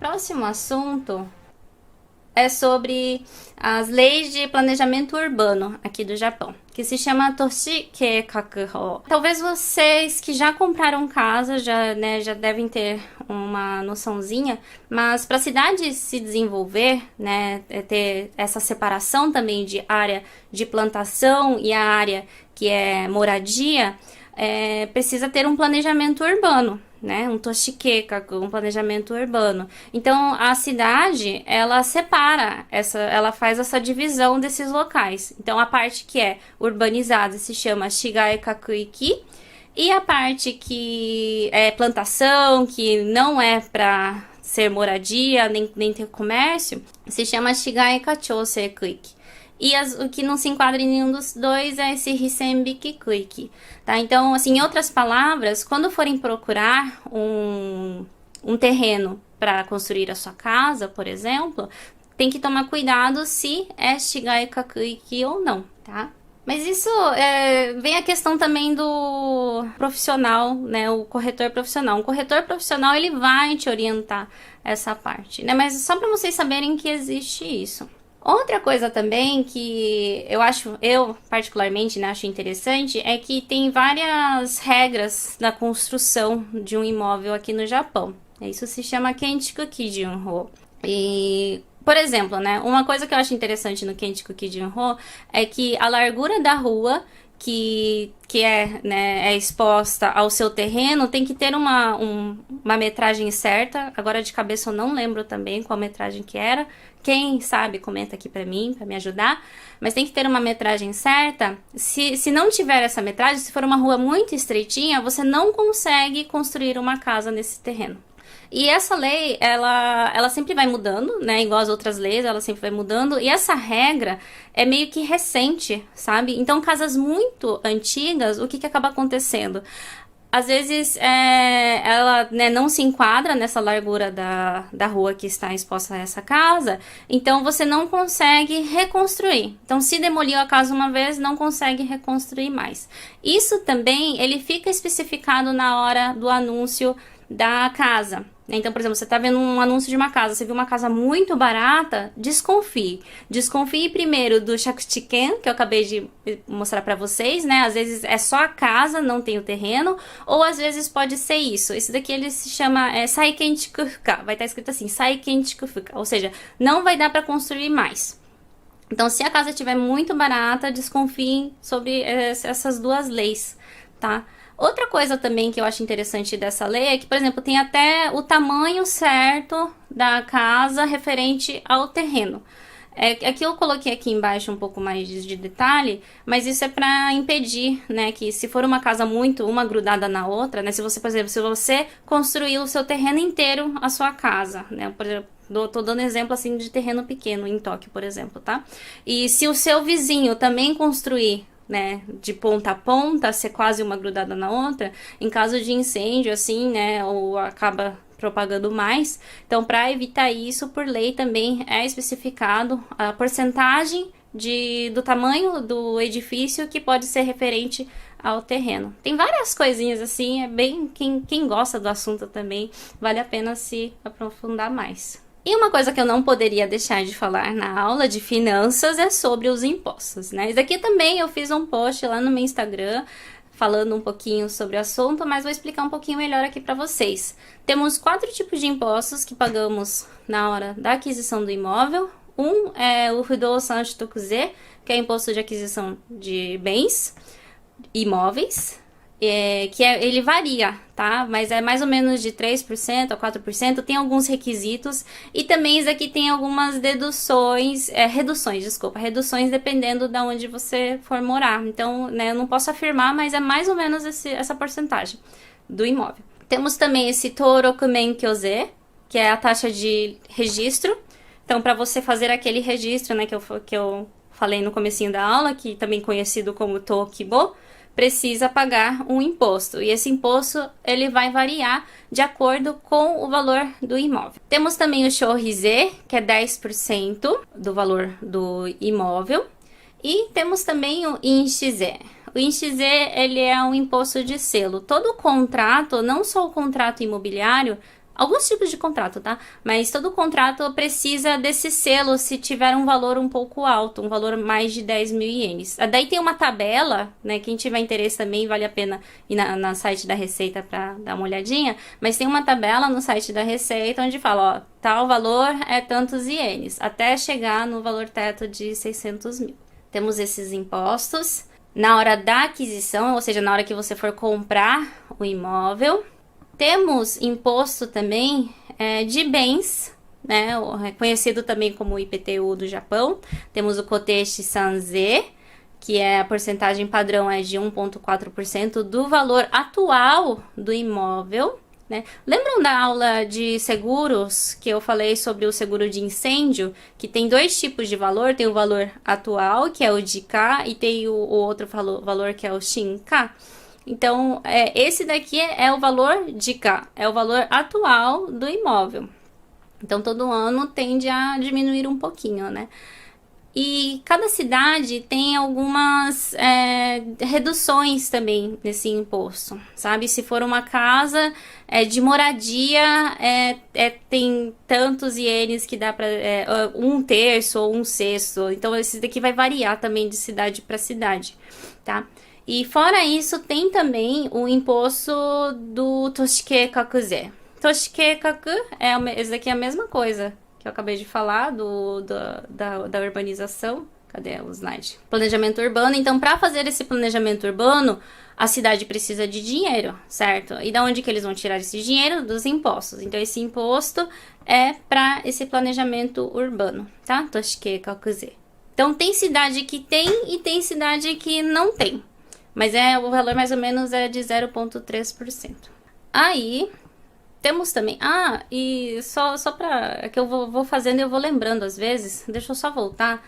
próximo assunto é sobre as leis de planejamento urbano aqui do Japão, que se chama Toshi Keikaku. Talvez vocês que já compraram casa já devem ter uma noçãozinha, mas para a cidade se desenvolver, ter essa separação também de área de plantação e a área que é moradia, precisa ter um planejamento urbano, um toshikeikaku, um planejamento urbano. Então a cidade, ela separa, ela faz essa divisão desses locais. Então a parte que é urbanizada se chama shigaikakuiki, e a parte que é plantação, que não é para ser moradia, nem ter comércio, se chama shigaikachosekuiki. E o que não se enquadra em nenhum dos dois é esse Hisenbiki-kuiki, tá? Então, assim, em outras palavras, quando forem procurar um terreno para construir a sua casa, por exemplo, tem que tomar cuidado se é Shigaikakuiki ou não, tá? Mas isso vem a questão também do profissional, o corretor profissional. Um corretor profissional, ele vai te orientar essa parte, Mas só para vocês saberem que existe isso. Outra coisa também que eu particularmente acho interessante, é que tem várias regras na construção de um imóvel aqui no Japão. Isso se chama Kenchiku Kijunho. E, por exemplo, uma coisa que eu acho interessante no Kenchiku Kijunho é que a largura da rua que é exposta ao seu terreno tem que ter uma metragem certa. Agora de cabeça eu não lembro também qual metragem que era. Quem sabe comenta aqui pra mim, pra me ajudar. Mas tem que ter uma metragem certa. Se não tiver essa metragem, se for uma rua muito estreitinha, você não consegue construir uma casa nesse terreno. E essa lei, ela sempre vai mudando, igual as outras leis, ela sempre vai mudando. E essa regra é meio que recente, sabe? Então, casas muito antigas, o que acaba acontecendo? Às vezes, ela não se enquadra nessa largura da rua que está exposta a essa casa, então você não consegue reconstruir. Então, se demoliu a casa uma vez, não consegue reconstruir mais. Isso também, ele fica especificado na hora do anúncio da casa. Então, por exemplo, você está vendo um anúncio de uma casa, você viu uma casa muito barata, desconfie. Desconfie primeiro do shakuchiken, que eu acabei de mostrar para vocês, Às vezes é só a casa, não tem o terreno, ou às vezes pode ser isso. Esse daqui ele se chama Saikenchiku Fuka, vai estar escrito assim, Saikenchiku Fuka, ou seja, não vai dar para construir mais. Então, se a casa estiver muito barata, desconfie sobre essas duas leis, tá? Outra coisa também que eu acho interessante dessa lei é que, por exemplo, tem até o tamanho certo da casa referente ao terreno. Aqui eu coloquei aqui embaixo um pouco mais de detalhe, mas isso é para impedir, que se for uma casa muito, uma grudada na outra, se você, por exemplo, se você construir o seu terreno inteiro, a sua casa, por exemplo, tô dando exemplo assim de terreno pequeno em Tóquio, por exemplo, tá? E se o seu vizinho também construir de ponta a ponta, ser quase uma grudada na outra, em caso de incêndio, assim, ou acaba propagando mais. Então, para evitar isso, por lei também é especificado a porcentagem do tamanho do edifício que pode ser referente ao terreno. Tem várias coisinhas assim, é bem, quem gosta do assunto também, vale a pena se aprofundar mais. E uma coisa que eu não poderia deixar de falar na aula de finanças é sobre os impostos, Isso daqui também eu fiz um post lá no meu Instagram falando um pouquinho sobre o assunto, mas vou explicar um pouquinho melhor aqui para vocês. Temos 4 tipos de impostos que pagamos na hora da aquisição do imóvel. Um é o Fudousan Shitokuze, que é imposto de aquisição de bens imóveis. Ele varia, tá? Mas é mais ou menos de 3% a 4%, tem alguns requisitos, e também isso aqui tem algumas reduções dependendo de onde você for morar. Então, eu não posso afirmar, mas é mais ou menos essa porcentagem do imóvel. Temos também esse Torokumen Kyose, que é a taxa de registro. Então, para você fazer aquele registro, que eu falei no comecinho da aula, que também conhecido como Tokibo, precisa pagar um imposto, e esse imposto ele vai variar de acordo com o valor do imóvel. Temos também o Shōrize, que é 10% do valor do imóvel, e temos também o Inshize. O Inshize, ele é um imposto de selo. Todo contrato, não só o contrato imobiliário, Alguns tipos de contrato, tá? Mas todo contrato precisa desse selo se tiver um valor um pouco alto, um valor mais de 10 mil ienes. Daí tem uma tabela, né? Quem tiver interesse também vale a pena ir na site da Receita pra dar uma olhadinha. Mas tem uma tabela no site da Receita onde fala, ó, tal valor é tantos ienes, até chegar no valor teto de 600 mil. Temos esses impostos na hora da aquisição, ou seja, na hora que você for comprar o imóvel. Temos imposto também de bens, né, conhecido também como IPTU do Japão. Temos o Koteshi Sanze, que a porcentagem padrão é de 1,4% do valor atual do imóvel. Né? Lembram da aula de seguros que eu falei sobre o seguro de incêndio? Que tem dois tipos de valor, tem o valor atual, que é o Jika, e tem o outro valor que é o Shinka. Então, esse daqui é o valor de cá, é o valor atual do imóvel. Então, todo ano tende a diminuir um pouquinho, né? E cada cidade tem algumas reduções também nesse imposto, sabe? Se for uma casa de moradia, tem tantos ienes que dá para um terço ou um sexto. Então, esse daqui vai variar também de cidade para cidade, tá? E fora isso, tem também o imposto do Toshikeikaku-ze. Toshikeikaku, esse daqui é a mesma coisa que eu acabei de falar, da urbanização. Cadê o slide? Planejamento urbano. Então, para fazer esse planejamento urbano, a cidade precisa de dinheiro, certo? E da onde que eles vão tirar esse dinheiro? Dos impostos. Então, esse imposto é para esse planejamento urbano, tá? Toshikeikaku-ze. Então, tem cidade que tem e tem cidade que não tem. Mas o valor mais ou menos é de 0,3%. Aí, temos também... e só pra... É que eu vou fazendo e eu vou lembrando às vezes. Deixa eu só voltar.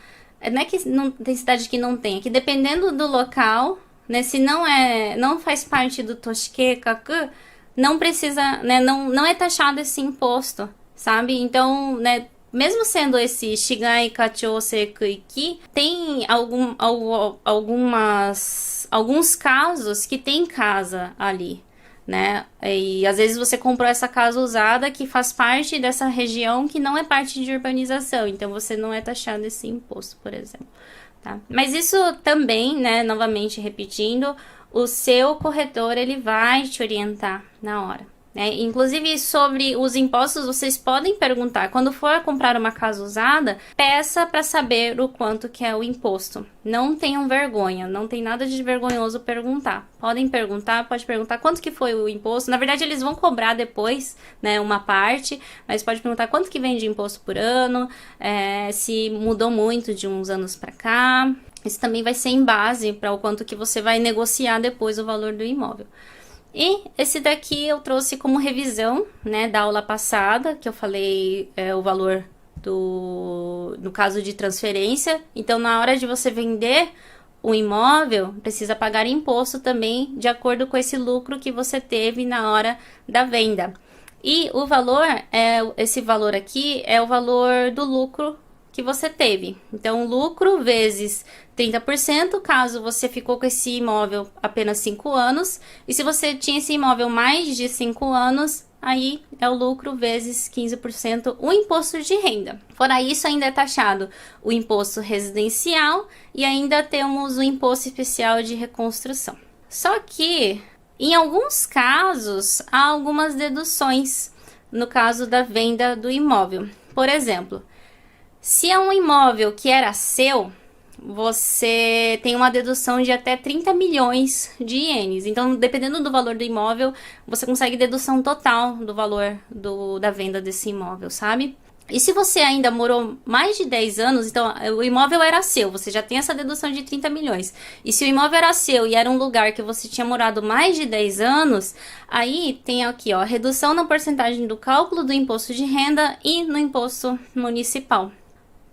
Não é que não tem cidade que não tem. É que dependendo do local, né? Se não faz parte do Toshikeikaku, não precisa... Né, não é taxado esse imposto, sabe? Então, né... Mesmo sendo esse Shigai Kacho Sekuiki, tem alguns casos que tem casa ali, né? E às vezes você comprou essa casa usada que faz parte dessa região que não é parte de urbanização, então você não é taxado esse imposto, por exemplo. Tá? Mas isso também, né, novamente repetindo, o seu corretor ele vai te orientar na hora. Inclusive, sobre os impostos, vocês podem perguntar. Quando for comprar uma casa usada, peça para saber o quanto que é o imposto. Não tenham vergonha, não tem nada de vergonhoso perguntar. Pode perguntar quanto que foi o imposto. Na verdade, eles vão cobrar depois, né, uma parte, mas pode perguntar quanto que vem de imposto por ano, se mudou muito de uns anos para cá. Isso também vai ser em base para o quanto que você vai negociar depois o valor do imóvel. E esse daqui eu trouxe como revisão, né, da aula passada, que eu falei o valor no caso de transferência. Então, na hora de você vender o imóvel, precisa pagar imposto também, de acordo com esse lucro que você teve na hora da venda. E o valor, esse valor aqui, é o valor do lucro que você teve. Então, lucro vezes 30%, caso você ficou com esse imóvel apenas 5 anos. E se você tinha esse imóvel mais de 5 anos, aí é o lucro vezes 15% o imposto de renda. Fora isso, ainda é taxado o imposto residencial e ainda temos o imposto especial de reconstrução. Só que, em alguns casos, há algumas deduções no caso da venda do imóvel. Por exemplo, se é um imóvel que era seu, você tem uma dedução de até 30 milhões de ienes. Então, dependendo do valor do imóvel, você consegue dedução total do valor da venda desse imóvel, sabe? E se você ainda morou mais de 10 anos, então o imóvel era seu, você já tem essa dedução de 30 milhões. E se o imóvel era seu e era um lugar que você tinha morado mais de 10 anos, aí tem aqui, ó, redução na porcentagem do cálculo do imposto de renda e no imposto municipal.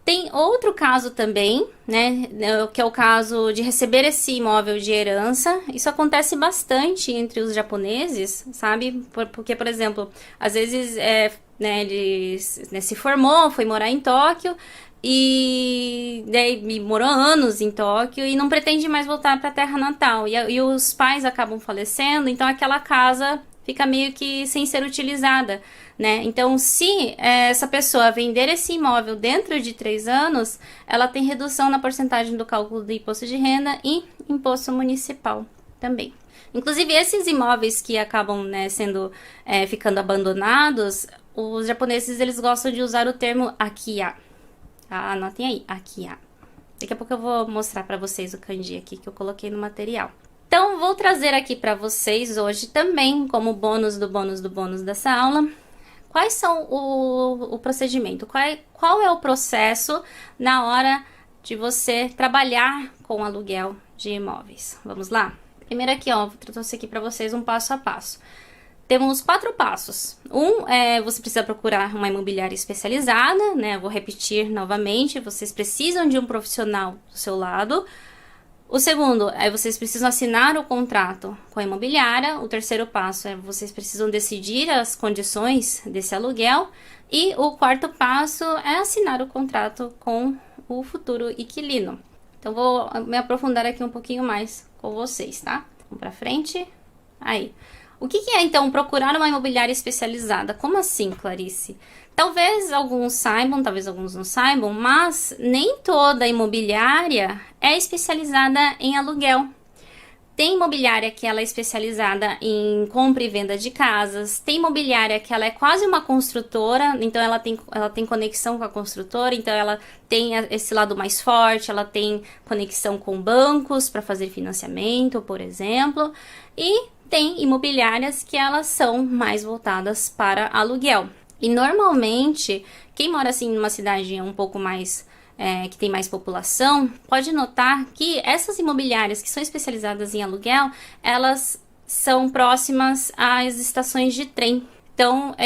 Tem outro caso também, né, que é o caso de receber esse imóvel de herança. Isso acontece bastante entre os japoneses, sabe? Porque, por exemplo, às vezes ele se formou, foi morar em Tóquio e daí morou anos em Tóquio e não pretende mais voltar para a terra natal. E os pais acabam falecendo, então aquela casa fica meio que sem ser utilizada, né? Então, se essa pessoa vender esse imóvel dentro de 3 anos, ela tem redução na porcentagem do cálculo do imposto de renda e imposto municipal também. Inclusive, esses imóveis que acabam, né, ficando abandonados, os japoneses eles gostam de usar o termo akiya. Anotem aí, akiya. Daqui a pouco eu vou mostrar para vocês o kanji aqui que eu coloquei no material. Então, vou trazer aqui para vocês hoje também, como bônus do bônus do bônus dessa aula, quais são o procedimento, qual é o processo na hora de você trabalhar com aluguel de imóveis. Vamos lá? Primeiro aqui, ó, eu trouxe aqui para vocês um passo a passo. Temos 4 passos. Você precisa procurar uma imobiliária especializada, né? Eu vou repetir novamente, vocês precisam de um profissional do seu lado. O segundo, vocês precisam assinar o contrato com a imobiliária. O terceiro passo vocês precisam decidir as condições desse aluguel. E o quarto passo é assinar o contrato com o futuro inquilino. Então, vou me aprofundar aqui um pouquinho mais com vocês, tá? Vamos pra frente. Aí. O que é, então, procurar uma imobiliária especializada? Como assim, Clarice? Talvez alguns saibam, talvez alguns não saibam, mas nem toda imobiliária é especializada em aluguel. Tem imobiliária que ela é especializada em compra e venda de casas, tem imobiliária que ela é quase uma construtora, então ela tem conexão com a construtora, então ela tem esse lado mais forte, ela tem conexão com bancos para fazer financiamento, por exemplo, e tem imobiliárias que elas são mais voltadas para aluguel. E normalmente, quem mora assim numa cidade um pouco mais, que tem mais população, pode notar que essas imobiliárias que são especializadas em aluguel, elas são próximas às estações de trem. Então,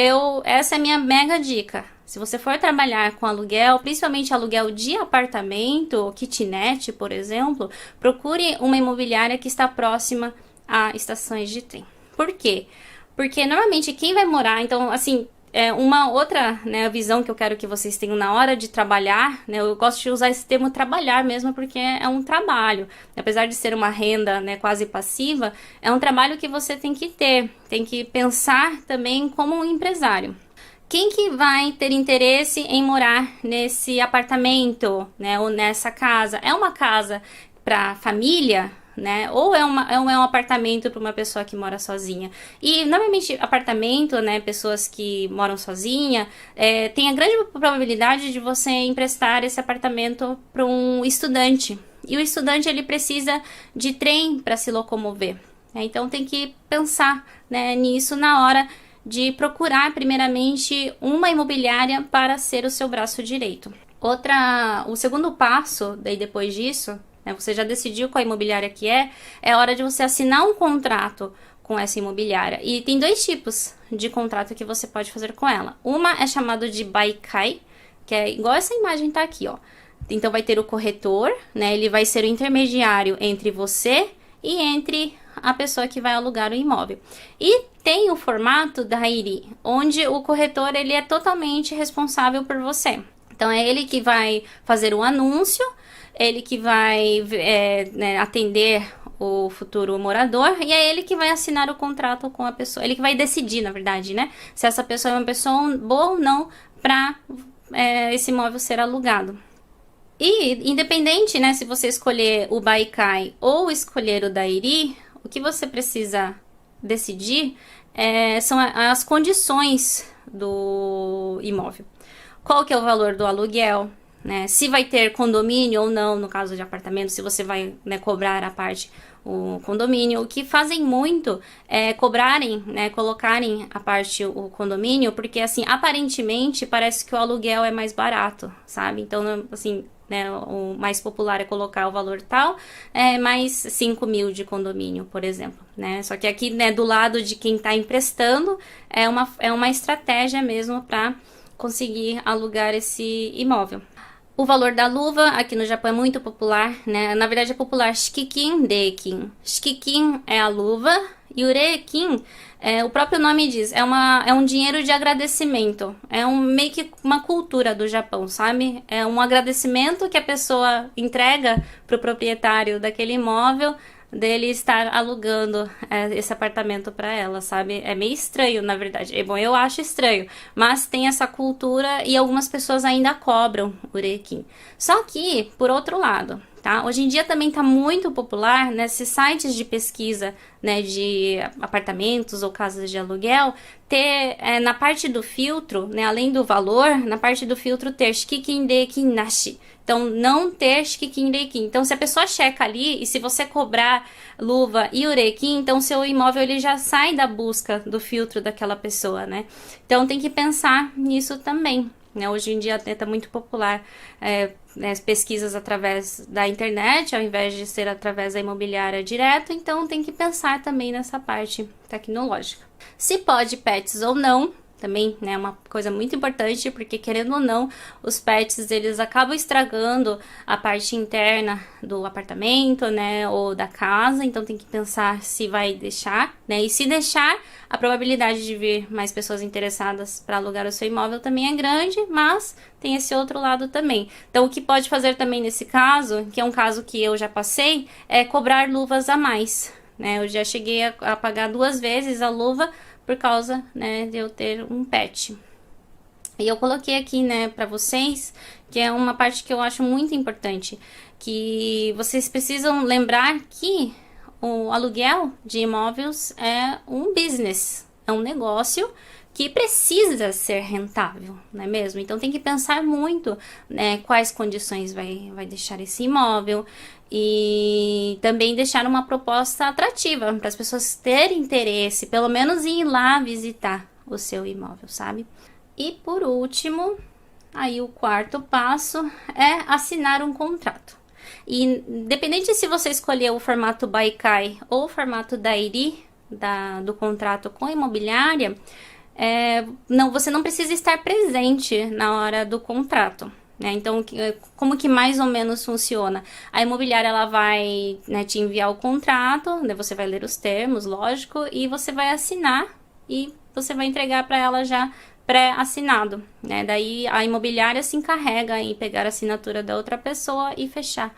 essa é a minha mega dica. Se você for trabalhar com aluguel, principalmente aluguel de apartamento, kitnet, por exemplo, procure uma imobiliária que está próxima a estações de trem. Por quê? Porque normalmente quem vai morar, então assim, uma outra, né, visão que eu quero que vocês tenham na hora de trabalhar, né, eu gosto de usar esse termo trabalhar mesmo porque é um trabalho, apesar de ser uma renda, né, quase passiva, é um trabalho que você tem que ter, tem que pensar também como um empresário. Quem que vai ter interesse em morar nesse apartamento, né, ou nessa casa? É uma casa para família, né? Ou é um apartamento para uma pessoa que mora sozinha. E normalmente apartamento, né? Pessoas que moram sozinha, tem a grande probabilidade de você emprestar esse apartamento para um estudante. E o estudante ele precisa de trem para se locomover. Né? Então tem que pensar, né, nisso na hora de procurar primeiramente uma imobiliária para ser o seu braço direito. O segundo passo, daí depois disso, você já decidiu qual imobiliária que é hora de você assinar um contrato com essa imobiliária. E tem 2 tipos de contrato que você pode fazer com ela. Uma é chamado de baikai, que é igual essa imagem tá aqui, ó. Então vai ter o corretor, né? Ele vai ser o intermediário entre você e entre a pessoa que vai alugar o imóvel. E tem o formato da Hairi, onde o corretor ele é totalmente responsável por você. Então é ele que vai fazer o anúncio, ele que vai né, atender o futuro morador e é ele que vai assinar o contrato com a pessoa. Ele que vai decidir, na verdade, né? Se essa pessoa é uma pessoa boa ou não para esse imóvel ser alugado. E independente, né, se você escolher o Baikai ou escolher o Dairi, o que você precisa decidir são as condições do imóvel. Qual que é o valor do aluguel? Né? Se vai ter condomínio ou não, no caso de apartamento, se você vai, né, cobrar a parte o condomínio. O que fazem muito é cobrarem, né, colocarem a parte o condomínio, porque assim, aparentemente parece que o aluguel é mais barato, sabe? Então, assim, né, o mais popular é colocar o valor tal, mais 5 mil de condomínio, por exemplo, né? Só que aqui, né, do lado de quem está emprestando, é uma estratégia mesmo para conseguir alugar esse imóvel. O valor da luva aqui no Japão é muito popular, né? Na verdade é popular shikikin, reikin. Shikikin é a luva e o reikin, o próprio nome diz, é um dinheiro de agradecimento. É meio que uma cultura do Japão, sabe? É um agradecimento que a pessoa entrega para o proprietário daquele imóvel dele estar alugando esse apartamento para ela, sabe? É meio estranho, na verdade. É bom, eu acho estranho, mas tem essa cultura e algumas pessoas ainda cobram urequim. Só que, por outro lado, tá? Hoje em dia também está muito popular nesses sites de pesquisa, né, de apartamentos ou casas de aluguel, ter na parte do filtro, né, além do valor, na parte do filtro ter shikikin dekin nashi. Então, não ter shikikin dekin. Então, se a pessoa checa ali e se você cobrar luva e urequim, então seu imóvel ele já sai da busca do filtro daquela pessoa, né? Então, tem que pensar nisso também. Né? Hoje em dia está muito popular as pesquisas através da internet, ao invés de ser através da imobiliária direto, então tem que pensar também nessa parte tecnológica. Se pode pets ou não, também, né, uma coisa muito importante, porque querendo ou não, os pets, eles acabam estragando a parte interna do apartamento, né, ou da casa, então tem que pensar se vai deixar, né, e se deixar, a probabilidade de vir mais pessoas interessadas para alugar o seu imóvel também é grande, mas tem esse outro lado também. Então, o que pode fazer também nesse caso, que é um caso que eu já passei, é cobrar luvas a mais, né, eu já cheguei a pagar 2 vezes a luva, por causa, né, de eu ter um pet. E eu coloquei aqui, né, para vocês, que é uma parte que eu acho muito importante, que vocês precisam lembrar que o aluguel de imóveis é um business, é um negócio que precisa ser rentável, não é mesmo? Então tem que pensar muito, né, quais condições vai deixar esse imóvel e também deixar uma proposta atrativa para as pessoas terem interesse, pelo menos em ir lá visitar o seu imóvel, sabe? E por último, aí o quarto passo é assinar um contrato. E independente se você escolher o formato Baikai ou o formato Dairi do contrato com a imobiliária, você não precisa estar presente na hora do contrato. Né? Então, como que mais ou menos funciona? A imobiliária ela vai, né, te enviar o contrato, né, você vai ler os termos, lógico, e você vai assinar e você vai entregar para ela já pré-assinado. Né? Daí a imobiliária se encarrega em pegar a assinatura da outra pessoa e fechar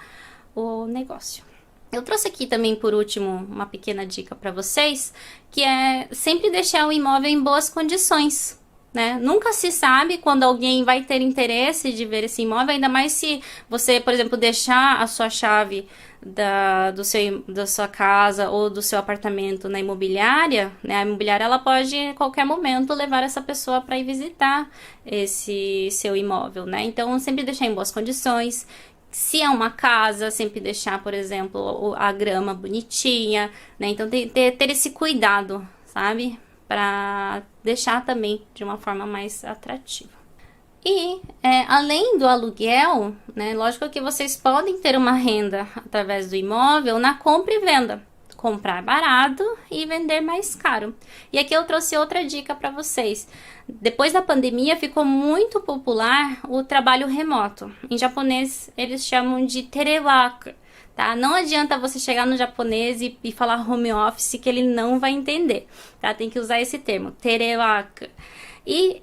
o negócio. Eu trouxe aqui também, por último, uma pequena dica para vocês, que é sempre deixar o imóvel em boas condições. Né? Nunca se sabe quando alguém vai ter interesse de ver esse imóvel, ainda mais se você, por exemplo, deixar a sua chave da sua casa ou do seu apartamento na imobiliária, né? A imobiliária ela pode, a qualquer momento, levar essa pessoa para ir visitar esse seu imóvel. Então, sempre deixar em boas condições. Se é uma casa, sempre deixar, por exemplo, a grama bonitinha, né? Então, ter esse cuidado, sabe? Para deixar também de uma forma mais atrativa. E, além do aluguel, né, lógico que vocês podem ter uma renda através do imóvel na compra e venda. Comprar barato e vender mais caro. E aqui eu trouxe outra dica para vocês. Depois da pandemia ficou muito popular o trabalho remoto. Em japonês eles chamam de terewaku. Tá? Não adianta você chegar no japonês e falar home office que ele não vai entender, tá? Tem que usar esse termo, terewaku. E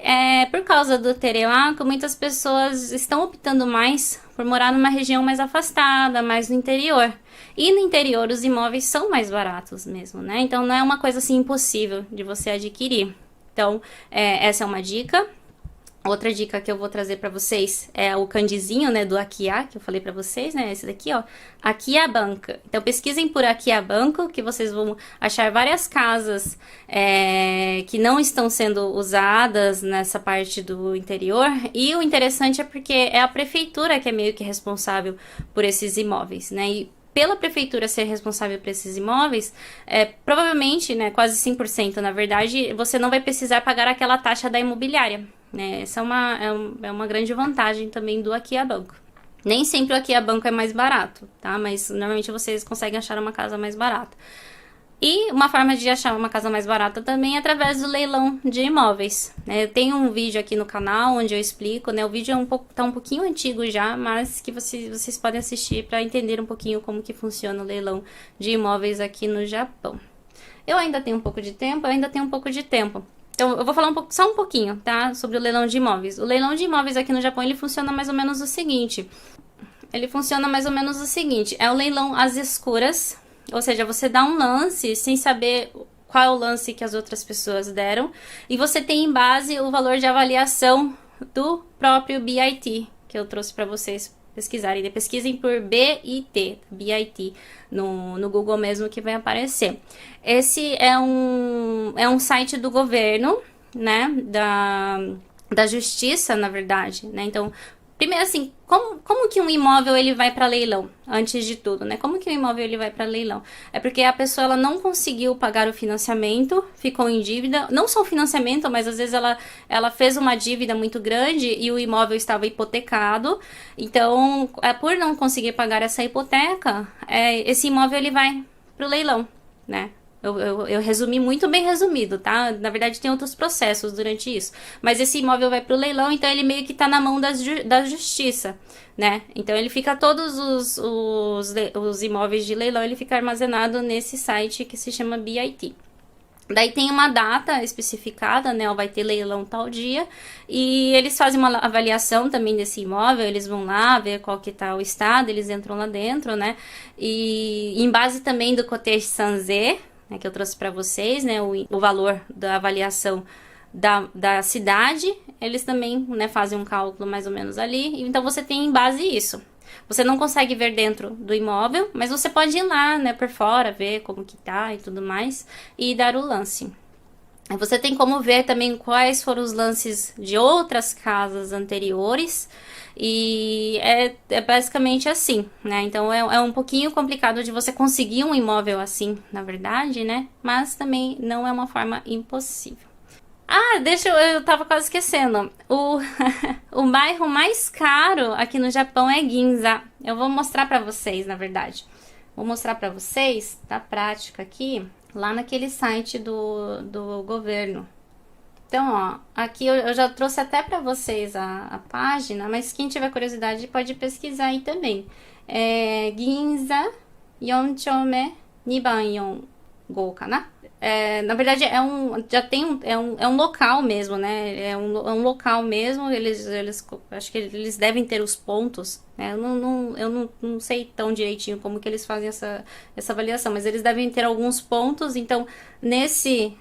por causa do terewaku, muitas pessoas estão optando mais por morar numa região mais afastada, mais no interior. E no interior os imóveis são mais baratos mesmo, né? Então não é uma coisa assim impossível de você adquirir. Então essa é uma dica. Outra dica que eu vou trazer para vocês é o kanjizinho, né, do Akia, que eu falei para vocês, né, esse daqui, ó, Akihabanku. Então, pesquisem por Akihabanku, que vocês vão achar várias casas que não estão sendo usadas nessa parte do interior. E o interessante é porque é a prefeitura que é meio que responsável por esses imóveis, né, e pela prefeitura ser responsável por esses imóveis, provavelmente, né, quase 100%, na verdade, você não vai precisar pagar aquela taxa da imobiliária. Né? Essa é uma grande vantagem também do Akihabanku. Nem sempre o Akihabanku é mais barato, tá? Mas normalmente vocês conseguem achar uma casa mais barata. E uma forma de achar uma casa mais barata também é através do leilão de imóveis. Eu tenho um vídeo aqui no canal onde eu explico, né? O vídeo tá um pouquinho antigo já, mas que vocês podem assistir para entender um pouquinho como que funciona o leilão de imóveis aqui no Japão. Eu ainda tenho um pouco de tempo, Então, eu vou falar só um pouquinho, tá? Sobre o leilão de imóveis. O leilão de imóveis aqui no Japão, ele funciona mais ou menos o seguinte. É o leilão às escuras, Ou seja, você dá um lance sem saber qual é o lance que as outras pessoas deram, e você tem em base o valor de avaliação do próprio BIT, que eu trouxe para vocês pesquisarem. Pesquisem por BIT, BIT, no Google mesmo que vai aparecer. Esse é um site do governo, né, da justiça, na verdade, né, então... Primeiro, assim, como que um imóvel ele vai para leilão? Antes de tudo, né? Como que um imóvel ele vai para leilão? É porque a pessoa ela não conseguiu pagar o financiamento, ficou em dívida. Não só o financiamento, mas às vezes ela fez uma dívida muito grande e o imóvel estava hipotecado. Então, por não conseguir pagar essa hipoteca, esse imóvel ele vai para o leilão, né? Eu resumi muito bem resumido, tá? Na verdade, tem outros processos durante isso. Mas esse imóvel vai pro leilão, então ele meio que tá na mão da justiça, né? Então ele fica todos os imóveis de leilão, ele fica armazenado nesse site que se chama BIT. Daí tem uma data especificada, né? Vai ter leilão tal dia. E eles fazem uma avaliação também desse imóvel. Eles vão lá ver qual que tá o estado. Eles entram lá dentro, né? E em base também do Cottage Sanzé, né, que eu trouxe para vocês, né, o valor da avaliação da cidade, eles também, né, fazem um cálculo mais ou menos ali, então você tem em base isso. Você não consegue ver dentro do imóvel, mas você pode ir lá, né, por fora, ver como que tá e tudo mais, e dar o lance. Você tem como ver também quais foram os lances de outras casas anteriores, e é basicamente assim, né? Então é um pouquinho complicado de você conseguir um imóvel assim, na verdade, né? Mas também não é uma forma impossível. Ah, eu tava quase esquecendo. O bairro mais caro aqui no Japão é Ginza. Eu vou mostrar pra vocês, na verdade. Vou mostrar pra vocês, tá prática aqui, lá naquele site do governo. Então, ó, aqui eu já trouxe até para vocês a página, mas quem tiver curiosidade pode pesquisar aí também. Ginza Yonchome Niban Go, kana? Na verdade, é um local mesmo, né? É um local mesmo, acho que eles devem ter os pontos, né? Eu não sei tão direitinho como que eles fazem essa avaliação, mas eles devem ter alguns pontos, então, nesse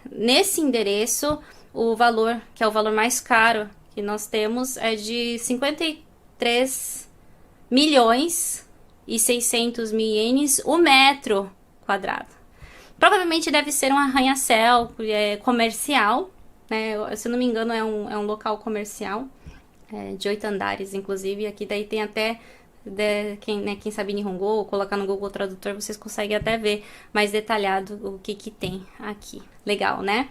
endereço, o valor, que é o valor mais caro que nós temos, é de 53 milhões e 600 mil ienes o metro quadrado. Provavelmente deve ser um arranha-céu comercial, né? Se eu não me engano, é um local comercial, de 8 andares, inclusive. Aqui daí tem até, quem sabe Nihongo, colocar no Google Tradutor, vocês conseguem até ver mais detalhado o que tem aqui. Legal, né?